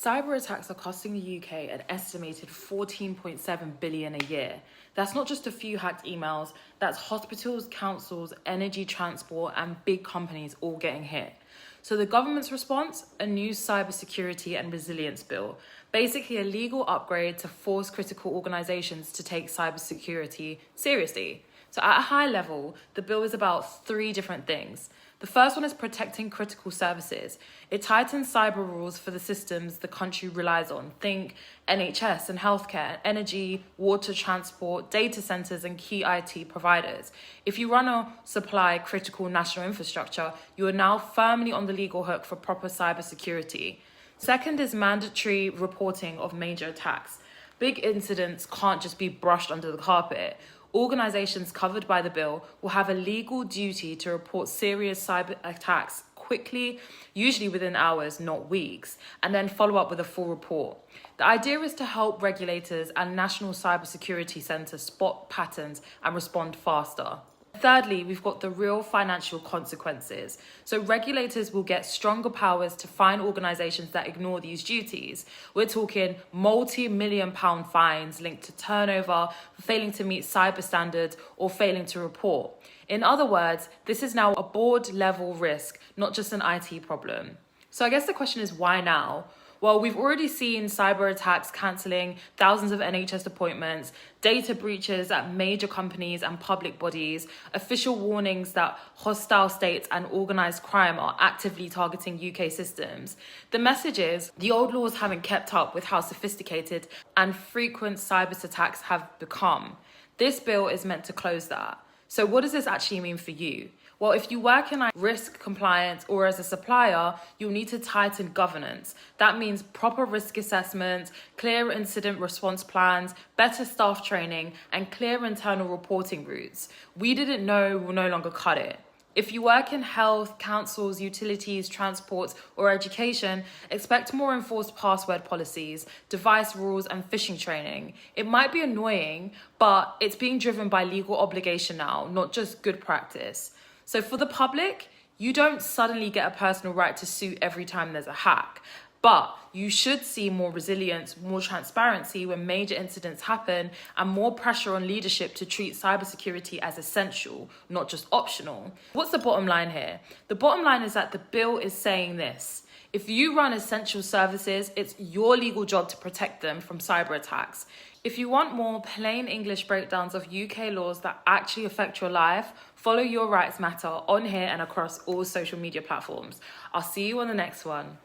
Cyber attacks are costing the UK an estimated 14.7 billion a year. That's not just a few hacked emails, that's hospitals, councils, energy, transport, and big companies all getting hit. So the government's response, a new Cybersecurity and Resilience Bill, basically a legal upgrade to force critical organisations to take cybersecurity seriously. So at a high level, the bill is about three different things. The first one is protecting critical services. It tightens cyber rules for the systems the country relies on. Think NHS and healthcare, energy, water, transport, data centres and key IT providers. If you run or supply critical national infrastructure, you are now firmly on the legal hook for proper cybersecurity. Second is mandatory reporting of major attacks. Big incidents can't just be brushed under the carpet. Organisations covered by the bill will have a legal duty to report serious cyber attacks quickly, usually within hours, not weeks, and then follow up with a full report. The idea is to help regulators and National Cybersecurity Centre spot patterns and respond faster. Thirdly, we've got the real financial consequences. So regulators will get stronger powers to fine organisations that ignore these duties. We're talking multi-million pound fines linked to turnover, failing to meet cyber standards or failing to report. In other words, this is now a board level risk, not just an IT problem. So I guess the question is, why now? Well, we've already seen cyber attacks cancelling thousands of NHS appointments, data breaches at major companies and public bodies, official warnings that hostile states and organised crime are actively targeting UK systems. The message is the old laws haven't kept up with how sophisticated and frequent cyber attacks have become. This bill is meant to close that. So what does this actually mean for you? Well, if you work in risk compliance or as a supplier, you'll need to tighten governance. That means proper risk assessments, clear incident response plans, better staff training, and clear internal reporting routes. We didn't know will no longer cut it. If you work in health, councils, utilities, transport, or education, expect more enforced password policies, device rules, and phishing training. It might be annoying, but it's being driven by legal obligation now, not just good practice. So for the public, you don't suddenly get a personal right to sue every time there's a hack. But you should see more resilience, more transparency when major incidents happen, and more pressure on leadership to treat cybersecurity as essential, not just optional. What's the bottom line here? The bottom line is that the bill is saying this. If you run essential services, it's your legal job to protect them from cyber attacks. If you want more plain English breakdowns of UK laws that actually affect your life, follow Your Rights Matter on here and across all social media platforms. I'll see you on the next one.